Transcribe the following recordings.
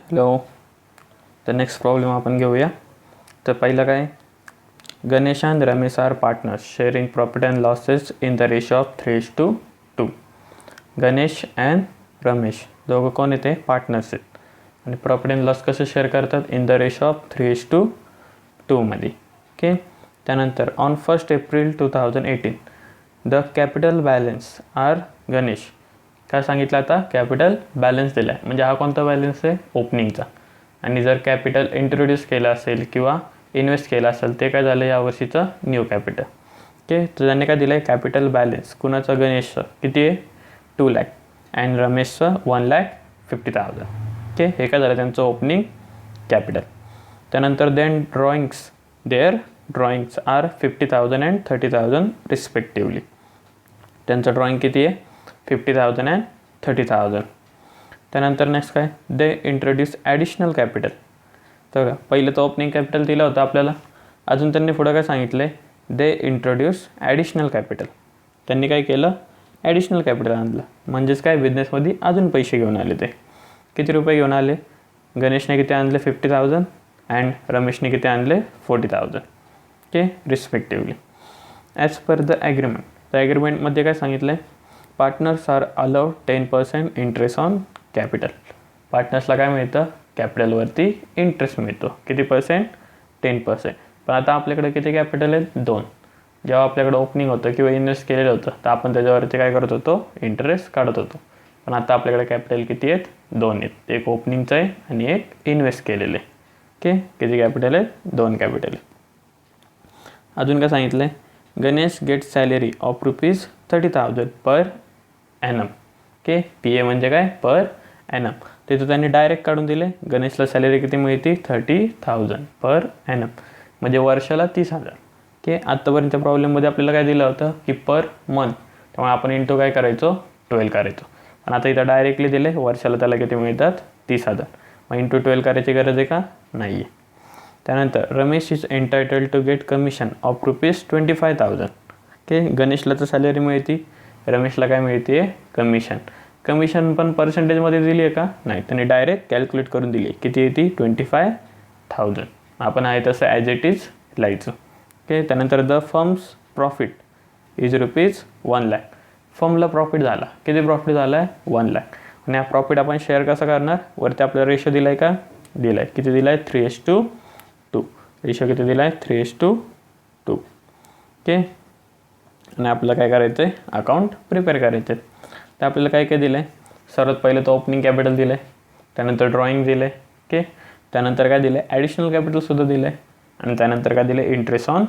Hello. तर next problem आपण घेऊया. तर पहिलं काय, Ganesh and Ramesh are partners sharing profit and losses in the ratio of 3:2. Ganesh and Ramesh दोघं कोण येते, पार्टनर्स आहेत आणि प्रॉफिट अँड लॉस कसं शेअर करतात, इन द रेशो ऑफ 3:2 मध्ये. ओके. त्यानंतर on 1 April 2018 the capital balance are Ganesh. काय सांगितलं आता, कॅपिटल बॅलन्स दिला आहे, म्हणजे हा कोणता बॅलन्स आहे, ओपनिंगचा. आणि जर कॅपिटल इंट्रोड्यूस केलं असेल किंवा इन्व्हेस्ट केलं असेल ते काय झालं, यावर्षीचं न्यू कॅपिटल. ओके. तर त्यांनी काय दिलं आहे, कॅपिटल बॅलन्स कुणाचं, गणेशचं किती आहे, 2 लाख अँड रमेशचं 1,50,000. ओके. हे काय झालं, त्यांचं ओपनिंग कॅपिटल. त्यानंतर then drawings are 50,000 and 30,000 respectively. त्यांचं ड्रॉइंग किती आहे, 50,000 अँड 30,000. त्यानंतर नेक्स्ट काय, दे इंट्रोड्यूस ॲडिशनल कॅपिटल. तर पहिलं तर ओपनिंग कॅपिटल दिलं होतं आपल्याला, अजून त्यांनी पुढं काय सांगितलं आहे, दे इंट्रोड्यूस ॲडिशनल कॅपिटल. त्यांनी काय केलं, ॲडिशनल कॅपिटल आणलं, म्हणजेच काय, बिझनेसमध्ये अजून पैसे घेऊन आले. ते किती रुपये घेऊन आले, गणेशने किती आणले, 50,000 अँड रमेशने किती आणले, 40,000. Okay, respectively. As per the agreement. तर ॲग्रीमेंटमध्ये काय सांगितलं आहे, partners are allowed 10% interest on capital. पार्टनर्सला काय मिळतं, कॅपिटलवरती इंटरेस्ट मिळतो. किती पर्सेंट, 10%. पण आता आपल्याकडे किती कॅपिटल आहे, 2. जेव्हा आपल्याकडे ओपनिंग होतं किंवा इन्व्हेस्ट केलेलं होतं तर आपण त्याच्यावरती काय करत होतो, इंटरेस्ट काढत होतो. पण आता आपल्याकडे कॅपिटल किती आहेत, 2 आहेत. एक ओपनिंगचं आहे आणि एक इन्व्हेस्ट केलेलं आहे. ओके. किती कॅपिटल आहे, 2 कॅपिटल आहे. अजून काय सांगितलं आहे, Ganesh get salary of ₹30,000 per annum. Okay. PA म्हणजे काय, पर ॲनम. तिथं त्यांनी डायरेक्ट काढून दिले, गणेशला सॅलरी किती मिळते, 30,000 पर ॲनम, म्हणजे वर्षाला 30,000. ओके. आत्तापर्यंत प्रॉब्लेममध्ये आपल्याला काय दिलं होतं की पर मंथ, त्यामुळे आपण इंटू काय करायचो, 12 करायचो. पण आता इथं डायरेक्टली दिले, वर्षाला त्याला किती मिळतात, 30,000. मग इंटू 12 करायची गरज आहे का, नाही आहे. त्यानंतर Ramesh is entitled to get commission of ₹25,000. Okay. गणेशला तर सॅलरी मिळते, रमेशला काय मिळते, कमिशन. कमिशन पण पर्सेंटेजमध्ये दिली आहे का, नाही, त्यांनी डायरेक्ट कॅल्क्युलेट करून दिली आहे. किती येते, 25,000. आपण आहे तसं ॲज इट इज लिहायचं. ओके. त्यानंतर the firms profit is ₹1 lakh. फर्मला प्रॉफिट झाला, किती प्रॉफिट झाला आहे, 1 लाख. आणि हा प्रॉफिट आपण शेअर कसं करणार, वरती आपल्याला रेशो दिला आहे का, दिला आहे. किती दिला आहे, 3:2. रेशो किती दिला आहे, 3:2. ओके. आणि आपल्याला काय करायचं आहे, अकाउंट प्रिपेअर करायचं आहे. तर आपल्याला काय काय दिलं आहे, सर्वात पहिलं तर ओपनिंग कॅपिटल दिलं आहे, त्यानंतर ड्रॉइंग दिलं आहे. ओके. त्यानंतर काय दिलं आहे, ॲडिशनल कॅपिटलसुद्धा दिलं आहे. आणि त्यानंतर काय दिलं आहे, इंटरेस्ट ऑन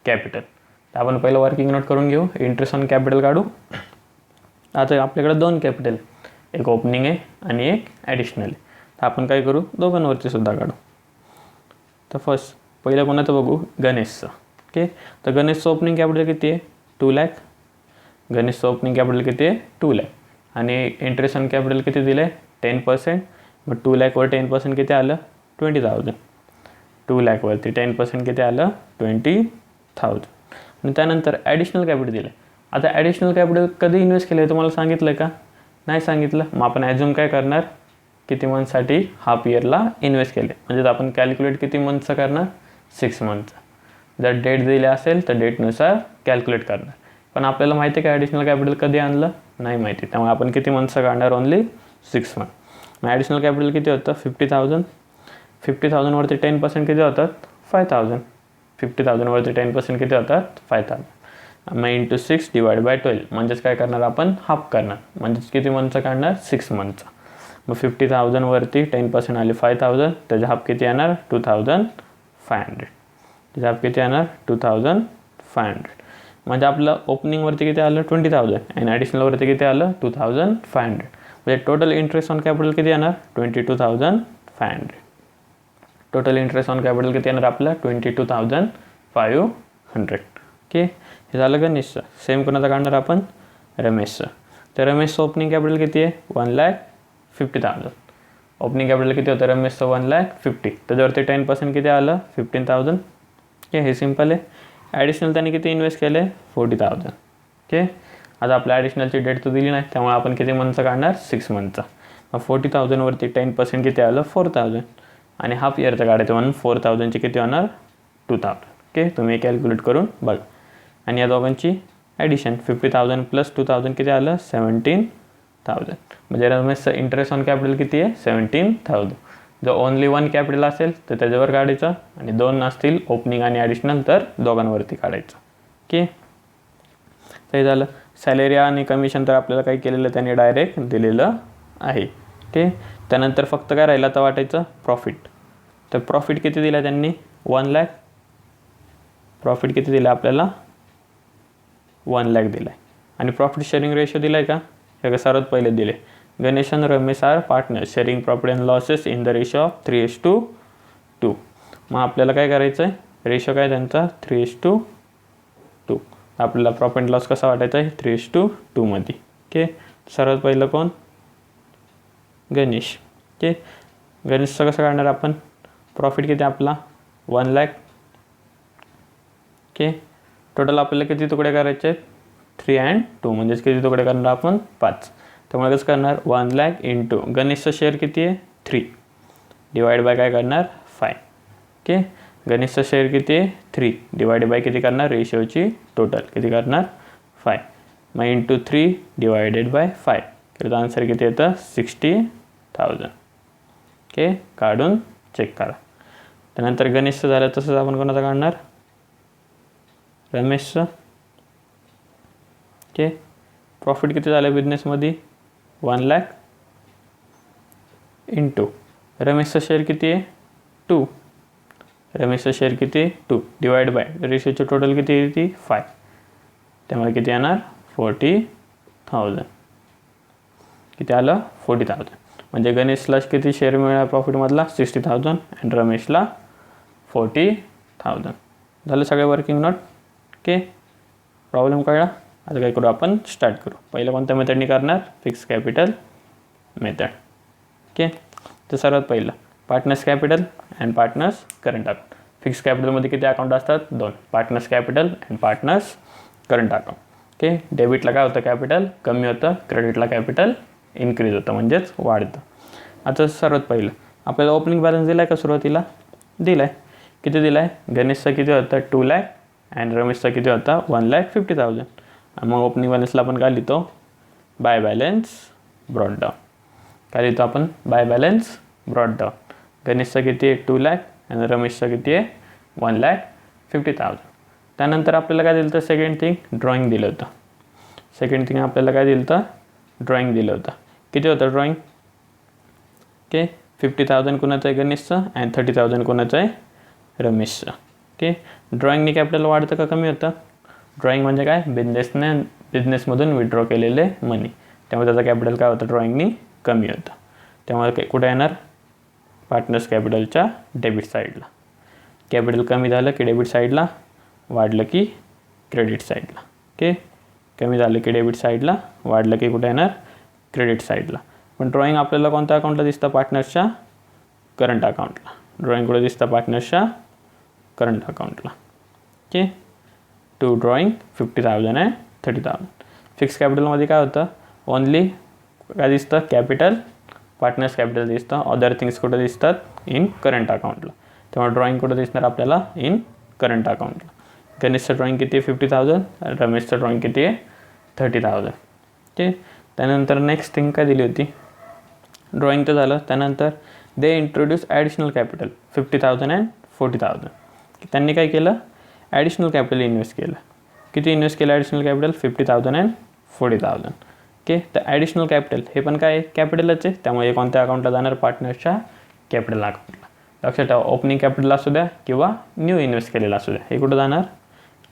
कॅपिटल. तर आपण पहिलं वर्किंग नोट करून घेऊ, इंटरेस्ट ऑन कॅपिटल काढू. आता आपल्याकडे 2 कॅपिटल, एक ओपनिंग आहे आणि एक ॲडिशनल आहे. तर आपण काय करू, दोघांवरती सुद्धा काढू. तर फर्स्ट पहिलं कोणाचं बघू, गणेशचं. ओके. तर गणेशचं ओपनिंग कॅपिटल किती आहे, 2 लाख. गणेशचं ओपनिंग कॅपिटल किती आहे, 2 लाख. आणि इंटरेस्ट ऑन कॅपिटल किती दिलं आहे, 10%. मग 2 लाखवर 10% किती आलं, 20,000. 2 लाखवरती 10% किती आलं, 20,000. आणि त्यानंतर ॲडिशनल कॅपिटल दिलं. आता ॲडिशनल कॅपिटल कधी इन्व्हेस्ट केलं आहे तुम्हाला सांगितलं का, नाही सांगितलं. मग आपण ॲझ्युम काय करणार, किती मंथसाठी, हाफ इयरला इन्व्हेस्ट केले, म्हणजे आपण कॅल्क्युलेट किती मंथचं करणार, 6 मंथचं. जर डेट दिली असेल तर डेटनुसार कॅल्क्युलेट करणार. पण आपल्याला माहिती आहे का ॲडिशनल कॅपिटल कधी आणलं, नाही माहिती. त्यामुळे आपण किती मंथचं काढणार, ओनली 6 मंथ. मग ॲडिशनल कॅपिटल किती होतं, 50,000. 50,000वरती 10% किती होतात, 5,000. 50,000वरती 10% किती होतात, 5,000. मग इंटू 6 डिवाइड बाय 12, म्हणजेच काय करणार आपण, हाफ करणार, म्हणजेच किती मंथचं काढणार, 6 मंथचं. मग 50,000वरती 10% आले 5,000, त्याचा हाफ किती येणार, 2,500. त्याचा हाफ किती येणार, 2,500. म्हणजे आपलं ओपनिंगवरती किती आलं, 20,000 आणि ॲडिशनलवरती किती आलं, 2,500. म्हणजे टोटल इंटरेस्ट ऑन कॅपिटल किती येणार, 22,500. टोटल इंटरेस्ट ऑन कॅपिटल किती येणार आपलं, 22,500. ओके. हे झालं गणेशचं. सेम कोणाचं काढणार आपण, रमेशचं. तर रमेशचं ओपनिंग कॅपिटल किती आहे, 1,50,000. ओपनिंग कॅपिटल किती होतं रमेशचं, 1,50,000. त्याच्यावरती 10% किती आलं, 15,000. ओके. हे सिम्पल आहे. ॲडिशनल त्यांनी किती इन्व्हेस्ट केले, 40,000. ओके. आता आपल्या ॲडिशनलची डेट तर दिली नाही, त्यामुळे आपण किती मंथचं काढणार, 6 मंथचा. मग 40,000वरती 10% किती आलं 4,000 आणि हाफ इयरचं काढायचं म्हणून 4,000चे किती होणार 2,000. ओके, तुम्ही कॅल्क्युलेट करून बघा. आणि या दोघांची ॲडिशन 50,000 प्लस 2,000 किती आलं 17,000. म्हणजे रमेशचं इंटरेस्ट ऑन कॅपिटल किती आहे 17,000. जर ओनली वन कॅपिटल असेल तर त्याच्यावर काढायचं आणि 2 असतील ओपनिंग आणि ॲडिशनल तर दोघांवरती काढायचं. ओके, ते झालं. सॅलरी आणि कमिशन तर आपल्याला काही केलेलं त्याने डायरेक्ट दिलेलं आहे. ओके, त्यानंतर फक्त काय राहिलं तर वाटायचं प्रॉफिट. तर प्रॉफिट किती दिला त्यांनी 1 लाख. प्रॉफिट किती दिला आपल्याला 1 लाख दिला आहे. आणि प्रॉफिट शेअरिंग रेशो दिला आहे का हे सर्वात पहिले दिले. गणेश आणि Ramesh are partners sharing profit and losses in the ratio of 3:2. मग आपल्याला काय करायचं आहे रेशो काय त्यांचा 3:2. आपल्याला प्रॉफिट अँड लॉस कसा वाटायचा आहे 3:2 मध्ये. ओके, सर्वात पहिलं कोण गणेश. ओके, गणेशचं कसं काढणार आपण प्रॉफिट किती आपला 1 लाख. ओके, टोटल आपल्याला किती तुकडे करायचे आहेत 3 and 2 म्हणजेच किती तुकडे करणार आपण 5. त्यामुळे कसं करणार 1 लाख इंटू गणेशचं शेअर किती आहे 3 डिवाइड बाय काय करणार 5. ओके, गणेशचं शेअर किती आहे 3 डिवाइड बाय किती करणार रेशिओची टोटल किती करणार 5. मग इंटू 3 डिवायडेड बाय 5 त्याचा आन्सर किती येतं 60,000. ओके, काढून चेक करा. त्यानंतर गणेशचं झालं तसंच आपण कोणाचं काढणार रमेशचं. ओके, प्रॉफिट किती झालं बिझनेसमध्ये 1 लाख इंटू रमेशचं शेअर किती आहे 2. रमेशचं शेअर किती 2 डिवाइड बाय रेशिओची टोटल किती येते 5. त्यामुळे किती येणार 40,000. किती आलं 40,000. म्हणजे गणेशला किती शेअर मिळाला प्रॉफिटमधला 60,000 आणि रमेशला 40,000. झालं सगळे वर्किंग नोट. ओके, प्रॉब्लेम कळला. आता काय करू आपण स्टार्ट करू. पहिलं कोणत्या मेथडनी करणार फिक्स कॅपिटल मेथड. ओके, तर सर्वात पहिलं partners capital and partners current account. Fix कॅपिटलमध्ये किती अकाउंट असतात 2 partners capital and partners current account. Okay, डेबिटला काय होतं कॅपिटल कमी होतं क्रेडिटला कॅपिटल इन्क्रीज होतं म्हणजेच वाढतं. आता सर्वात पहिलं आपल्याला ओपनिंग बॅलन्स दिला आहे का सुरुवातीला दिला आहे. किती दिला आहे गणेशचा किती होता 2 लाख अँड रमेशचा किती होता 1,50,000. मग ओपनिंग बॅलन्सला आपण काय लिहितो बाय बॅलन्स ब्रॉड डाऊन. काय लिहितो आपण बाय बॅलन्स ब्रॉड डाऊन. गणेशचा किती आहे 2 लाख आणि रमेशचा किती आहे 1,50,000. त्यानंतर आपल्याला काय दिलं होतं सेकंड थिंग ड्रॉइंग दिलं होतं. सेकंड थिंग आपल्याला काय दिलं होतं ड्रॉइंग दिलं होतं. किती होतं ड्रॉइंग. ओके, 50,000 कोणाचं आहे गणेशचं अँड 30,000 कोणाचं आहे रमेशचं. ओके, ड्रॉइंगनी कॅपिटल वाढतं का कमी होतं. ड्रॉइंग म्हणजे काय बिझनेसमधून विड्रॉ केलेले मनी. त्यामुळे त्याचं कॅपिटल काय होतं ड्रॉइंगनी कमी होतं. त्यामुळे कुठे येणार पार्टनर्स कॅपिटलच्या डेबिट साईडला. कॅपिटल कमी झालं की डेबिट साईडला वाढलं की क्रेडिट साईडला. ओके, कमी झालं की डेबिट साईडला वाढलं की कुठे येणार क्रेडिट साईडला. पण ड्रॉइंग आपल्याला कोणत्या अकाउंटला दिसतं पार्टनर्सच्या करंट अकाउंटला. ड्रॉइंग कुठे दिसतं पार्टनर्सच्या करंट अकाउंटला. Okay, to drawing 50,000 and 30,000. Fix कॅपिटलमध्ये काय होतं ओनली काय दिसतं कॅपिटल पार्टनर्स कॅपिटल दिसतं. अदर थिंग्स कुठं दिसतात इन करंट अकाउंटला. त्यामुळे ड्रॉइंग कुठं दिसणार आपल्याला इन करंट अकाउंटला. गणेशचं ड्रॉइंग किती आहे 50,000 रमेशचं ड्रॉइंग किती आहे 30,000. ओके, त्यानंतर नेक्स्ट थिंग काय दिली होती ड्रॉइंग तर झालं. त्यानंतर they introduce additional capital 50,000 and 40,000. त्यांनी काय केलं ॲडिशनल कॅपिटल इन्व्हेस्ट केलं. किती इन्व्हेस्ट केलं ॲडिशनल कॅपिटल 50,000 अँड 40,000. ओके, तर ॲडिशनल कॅपिटल हे पण काय आहे कॅपिटलच आहे. त्यामुळे कोणत्या अकाउंटला जाणार पार्टनरच्या कॅपिटल अकाउंटला. लक्षात ठेवा ओपनिंग कॅपिटल असू द्या किंवा न्यू इन्व्हेस्ट केलेलं असू द्या हे कुठं जाणार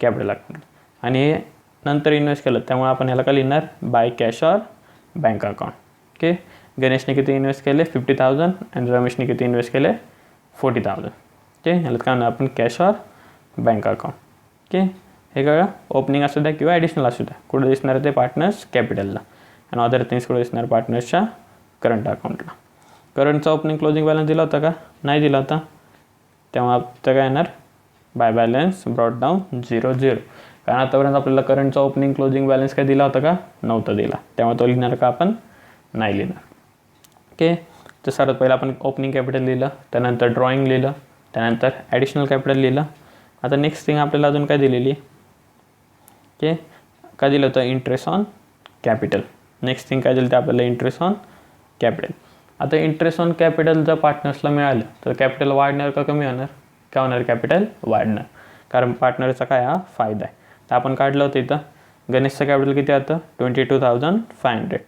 कॅपिटल अकाउंट. आणि हे नंतर इन्व्हेस्ट केलं त्यामुळे आपण ह्याला काय लिहिणार by cash or bank account. Okay, गणेशने किती इन्व्हेस्ट केले 50,000 आणि रमेशने किती इन्व्हेस्ट केले 40,000. ओके, ह्याला काय म्हणणार आपण cash or bank account. Okay, हे कळलं ओपनिंग असू द्या किंवा ॲडिशनल असू द्या कुठं दिसणार ते पार्टनर्स कॅपिटलला आणि अदर थिंग्स कुठं दिसणार पार्टनर्सच्या करंट अकाउंटला. करंटचा ओपनिंग क्लोजिंग बॅलन्स दिला होता का नाही दिला होता. तेव्हा आता काय येणार बाय बॅलन्स ब्रॉड डाऊन 0,0. कारण आतापर्यंत आपल्याला करंटचा ओपनिंग क्लोजिंग बॅलन्स काय दिला होता का नव्हता दिला. तेव्हा तो लिहिणार का आपण नाही लिहिणार. ओके. तर सर्वात पहिलं आपण ओपनिंग कॅपिटल लिहिलं, त्यानंतर ड्रॉइंग लिहिलं, त्यानंतर ॲडिशनल कॅपिटल लिहिलं. आता नेक्स्ट थिंग आपल्याला अजून काय दिलेली आहे, ओके, काय दिलं होतं, interest on capital. Next thing काय दिलं ते आपल्याला, इंटरेस्ट ऑन कॅपिटल. आता इंटरेस्ट ऑन कॅपिटल जर पार्टनर्सला मिळालं तर कॅपिटल वाढणार का कमी होणार, काय होणार, कॅपिटल वाढणार, कारण पार्टनरचा काय हा फायदा आहे. तर आपण काढलं होतं इथं गणेशचं कॅपिटल किती आलं, 22,500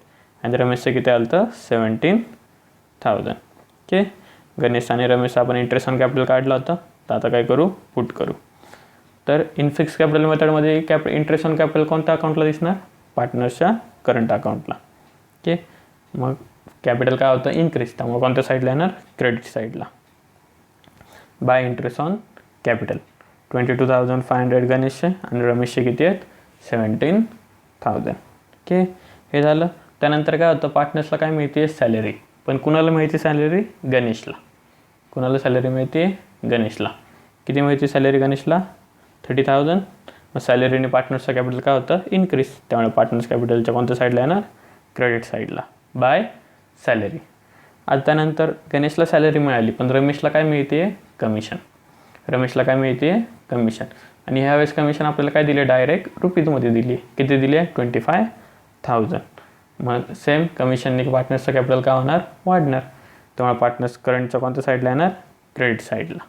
आणि रमेशचं किती आलं तर 17,000. ओके. गणेश आणि रमेश आपण इंटरेस्ट ऑन कॅपिटल काढलं होतं. तर आता काय करू, पुट करू. तर इन फिक्स कॅपिटल मेथडमध्ये इंटरेस्ट ऑन कॅपिटल कोणत्या अकाउंटला दिसणार, पार्टनर्सच्या करंट अकाउंटला. ओके. मग कॅपिटल काय होतं, इन्क्रीज, त्यामुळे कोणत्या साईडला येणार, क्रेडिट साईडला. बाय इंटरेस्ट ऑन कॅपिटल 22,500 गणेशचे आणि रमेशचे किती आहेत, 17,000. ओके. हे झालं. त्यानंतर काय होतं, पार्टनर्सला काय मिळते, सॅलरी. पण कुणाला मिळते सॅलरी, गणेशला. कुणाला सॅलरी मिळते, गणेशला. किती मिळते सॅलरी गणेशला, 30,000. मग सॅलरीने पार्टनर्सचं कॅपिटल काय होतं, इन्क्रीज, त्यामुळे पार्टनर्स कॅपिटलच्या कोणत्या साईडला येणार, क्रेडिट साईडला, बाय सॅलरी. आता त्यानंतर गणेशला सॅलरी मिळाली, पण रमेशला काय मिळते, कमिशन. रमेशला काय मिळते, कमिशन. आणि ह्यावेळेस कमिशन आपल्याला काय दिले, डायरेक्ट रुपीजमध्ये दिली. किती दिली आहे, 25,000. मग सेम कमिशनने पार्टनर्सचं कॅपिटल काय होणार, वाढणार, त्यामुळे पार्टनर्स करंटच्या कोणत्या साईडला येणार, क्रेडिट साईडला,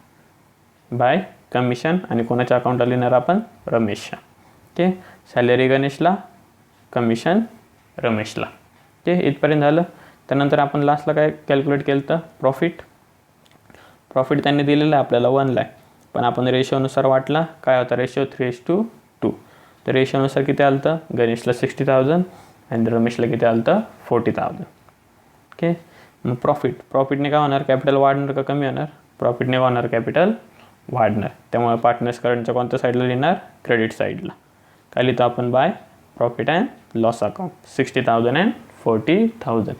बाय कमिशन. आणि कोणाच्या अकाउंटला लिहिणार आपण, रमेशच्या. ओके. सॅलरी गणेशला, कमिशन रमेशला. ओके. इथपर्यंत झालं. त्यानंतर आपण लास्टला काय कॅल्क्युलेट केलं तर प्रॉफिट. प्रॉफिट त्यांनी दिलेलं आहे आपल्याला 1 लाख, पण आपण रेशोनुसार वाटला, काय होता रेशो, 3:2. तर रेशोनुसार किती आलं तर गणेशला 60,000 आणि रमेशला किती आलं तर 40,000. ओके. मग प्रॉफिटने काय होणार, कॅपिटल वाढणार का कमी होणार, प्रॉफिटने काय होणार, कॅपिटल वाढणार, त्यामुळे पार्टनर्स करंटच्या कोणत्या साईडला लिहिणार, क्रेडिट साईडला. काय लिहितो आपण, by profit and loss account 60,000 and 40,000.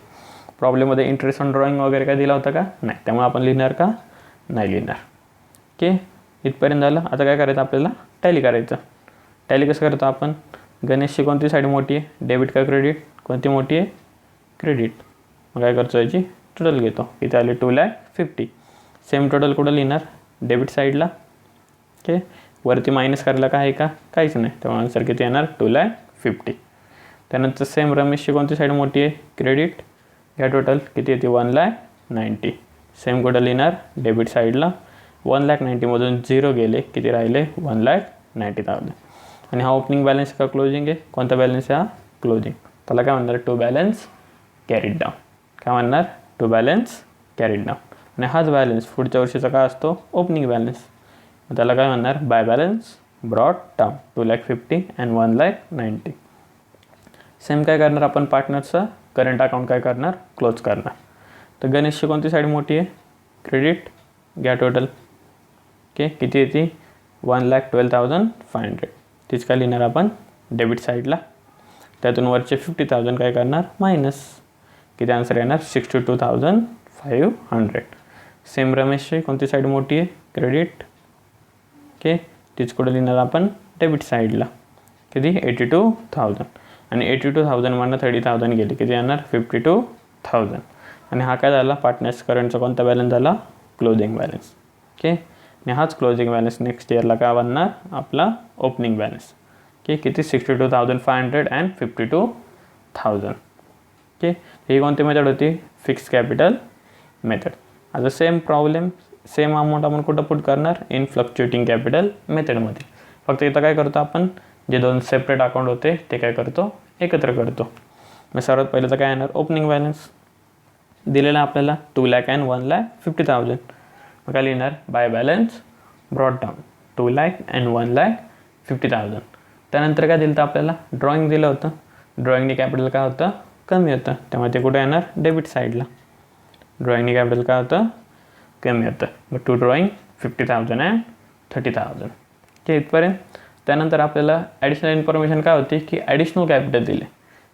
प्रॉब्लेममध्ये इंटरेस्ट ऑन ड्रॉइंग वगैरे काय दिला होता का, नाही, त्यामुळे आपण लिहिणार का, नाही लिहिणार. ओके. इथपर्यंत झालं. आता काय करायचं आपल्याला, टॅली करायचं. टॅली कसं करतो आपण, गणेशची कोणती साईड मोठी आहे, डेबिट का क्रेडिट, कोणती मोठी आहे, क्रेडिट. मग काय करतो, याची टोटल घेतो, किती आले, 2,50,000. सेम टोटल कुठं लिहिणार, डेबिट साईडला. ओके. वरती मायनस करायला काय आहे का, काहीच नाही, तेव्हा आन्सर किती येणार, 2,50,000. त्यानंतर सेम रमेशची कोणती साईड मोठी आहे, क्रेडिट. या टोटल किती येते, 1,90,000. सेम कुठं लिहिणार, डेबिट साईडला. 1,90,000मधून 0 गेले, किती राहिले, 1,90,000. आणि हा ओपनिंग बॅलन्स का क्लोजिंग आहे, कोणता बॅलन्स आहे हा, क्लोजिंग. त्याला काय म्हणणार, टू बॅलन्स कॅरीड डाऊन. काय म्हणणार, टू बॅलन्स कॅरीड डाऊन. आणि हाच बॅलन्स पुढच्या वर्षीचा काय असतो, ओपनिंग बॅलन्स. त्याला काय म्हणणार, by balance brought down 2,50,000 and 1,90,000. Same काय करणार आपण, पार्टनरचं करंट अकाउंट काय करणार, क्लोज करणार. तर गणेशची कोणती साईड मोठी आहे, क्रेडिट. घ्या टोटल. ओके. किती येते, 1,12,500. तीच काय लिहिणार आपण, डेबिट साईडला. त्यातून वरचे 50,000 काय करणार, मायनस. किती आन्सर येणार, 62,500. सेम रमेशची कोणती साईड मोठी आहे, क्रेडिट. ओके. तीच कुठं लिहिणार आपण, डेबिट साईडला. किती, 82,000. आणि 82,000मधनं 30,000 गेले, किती येणार, 52,000. आणि हा काय झाला, पार्टनर्स करंटचा कोणता बॅलन्स झाला, क्लोजिंग बॅलन्स. ओके. आणि हाच क्लोजिंग बॅलन्स नेक्स्ट इयरला काय बनणार, आपला ओपनिंग बॅलन्स. ओके. किती, 62,500 अँड 52,000. ओके. ही कोणती मेथड होती, फिक्स कॅपिटल मेथड. आता सेम प्रॉब्लेम, सेम अमाऊंट आपण कुठं पुट करणार, इन फ्लक्च्युएटिंग कॅपिटल मेथडमध्ये. फक्त इथं काय करतो आपण, जे दोन सेपरेट अकाउंट होते ते काय करतो, एकत्र करतो. मग सर्वात पहिलं तर काय येणार, ओपनिंग बॅलन्स दिलेला आपल्याला 2,00,000 अँड 1,50,000. मग काय लिहिणार, by balance brought down 2,00,000 and 1,50,000. त्यानंतर काय दिलं होतं आपल्याला, ड्रॉइंग दिलं होतं. ड्रॉइंगने कॅपिटल काय होतं, कमी होतं, त्यामुळे ते कुठे येणार, डेबिट साईडला. ड्रॉइंगने कॅपिटल काय होतं, कमी होतं. मग टू ड्रॉइंग 50,000 अँड 30,000. ओके. इथपर्यंत. त्यानंतर आपल्याला ॲडिशनल इन्फॉर्मेशन काय होती, की ॲडिशनल कॅपिटल दिले,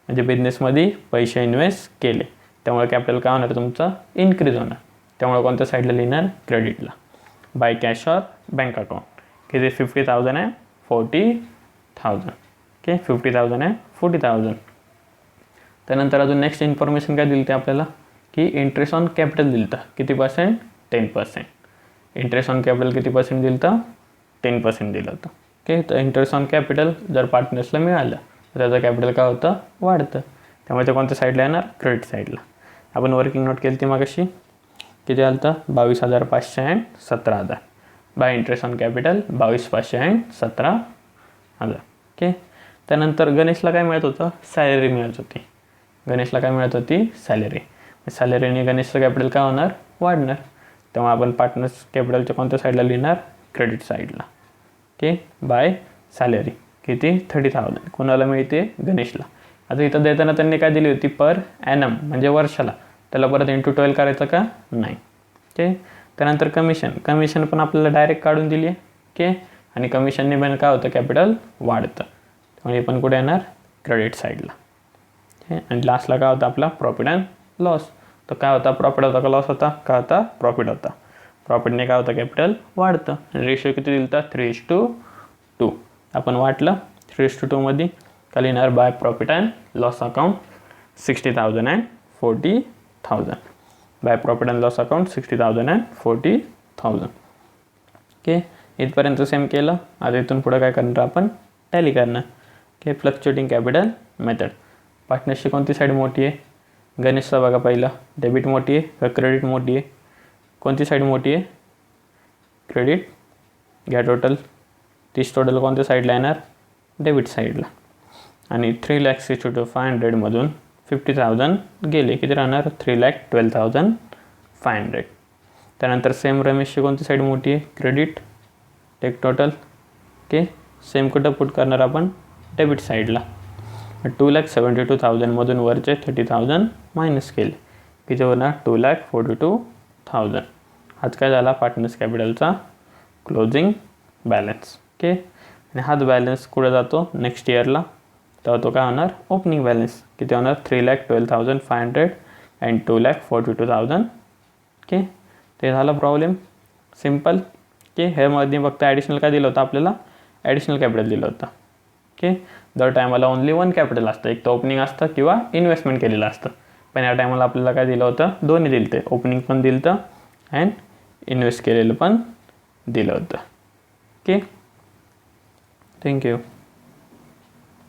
म्हणजे बिझनेसमध्ये पैसे इन्व्हेस्ट केले, त्यामुळे कॅपिटल काय होणार तुमचं, इन्क्रीज होणार. त्यामुळे कोणत्या साईडला लिहिणार, क्रेडिटला. By cash or bank account. किती, 50,000 अँड 40,000. ओके. 50,000 अँड 40,000. त्यानंतर अजून नेक्स्ट इन्फॉर्मेशन काय दिली ते आपल्याला, की इंटरेस्ट ऑन कॅपिटल दिलं होतं किती पर्सेंट 10%. इंटरेस्ट ऑन कॅपिटल किती पर्सेंट दिलं होतं 10% दिलं होतं. ओके, तर इंटरेस्ट ऑन कॅपिटल जर पार्टनर्सला मिळालं तर त्याचं कॅपिटल काय होतं वाढतं. त्यामुळे ते कोणत्या साईडला येणार क्रेडिट साईडला. आपण वर्किंग नोट केली ती मग कशी किती आलं होतं 22,500 and 17,000 bye interest on capital 22,500 and 17,000. Okay, त्यानंतर गणेशला काय मिळत होतं सॅलरी मिळत होती. गणेशला काय मिळत होती सॅलरी. सॅलरीने गणेशचं कॅपिटल काय होणार वाढणार. तेव्हा आपण पार्टनर्स कॅपिटलच्या कोणत्या साईडला लिहिणार क्रेडिट साईडला. ओके, बाय सॅलरी किती 30,000 कोणाला मिळते गणेशला. आता इथं देताना त्यांनी काय दिली होती पर ॲनम म्हणजे वर्षाला. त्याला परत इंटू 12 करायचं का नाही. ओके, त्यानंतर कमिशन पण आपल्याला डायरेक्ट काढून दिली आहे. ओके, आणि कमिशनने पण काय होतं कॅपिटल वाढतं. त्यामुळे पण कुठे येणार क्रेडिट साईडला. ओके, आणि लास्टला काय होता आपला प्रॉफिट अँड लॉस. तर काय होता प्रॉफिट होता का लॉस होता काय होता प्रॉफिट होता. प्रॉफिटने काय होतं कॅपिटल वाढतं. रेशिओ किती दिलं होतं 3:2. आपण वाटलं 3:2 मध्ये का लिहिणार by profit and loss account 60,000 and 40,000. By profit and loss account 60,000 and 40,000. Okay, इथपर्यंत सेम केलं. आता इथून पुढं काय करणार आपण टॅली करणार. Okay, fluctuating capital method. Partnership कोणती साईड मोठी आहे गणेशचा बघा पहिला डेबिट मोठी आहे का क्रेडिट मोठी आहे. कोणती साईड मोठी आहे क्रेडिट. घ्या टोटल 30 टोटल कोणत्या साईडला येणार डेबिट साईडला. आणि 3,62,500 मधून 50,000 गेले किती राहणार 3,12,500. त्यानंतर सेम रमेशची कोणती साईड मोठी आहे credit. Take total. Okay, same कुठं पुट करणार आपण डेबिट साईडला. 2,72,000 मधून वरचे 30,000 मायनस केले किती होणार 2,42,000. हाच काय झाला पार्टनर्स कॅपिटलचा क्लोजिंग बॅलन्स. ओके, आणि हाच बॅलन्स कुठे जातो नेक्स्ट इयरला. तर तो काय होणार ओपनिंग बॅलन्स किती होणार 3,12,500 अँड 2,42,000. ओके, ते झालं प्रॉब्लेम सिम्पल. ओके, ह्यामध्ये फक्त ॲडिशनल काय दिलं होतं आपल्याला ॲडिशनल कॅपिटल दिलं होतं. ओके, दर टायमाला ओनली वन कॅपिटल असतं. एक तर ओपनिंग असतं किंवा इन्व्हेस्टमेंट केलेलं असतं. पण या टायमाला आपल्याला काय दिलं होतं दोन्ही दिलं होतं. ओपनिंग पण दिलं होतं अँड इन्व्हेस्ट केलेलं पण दिलं होतं. Okay, thank you.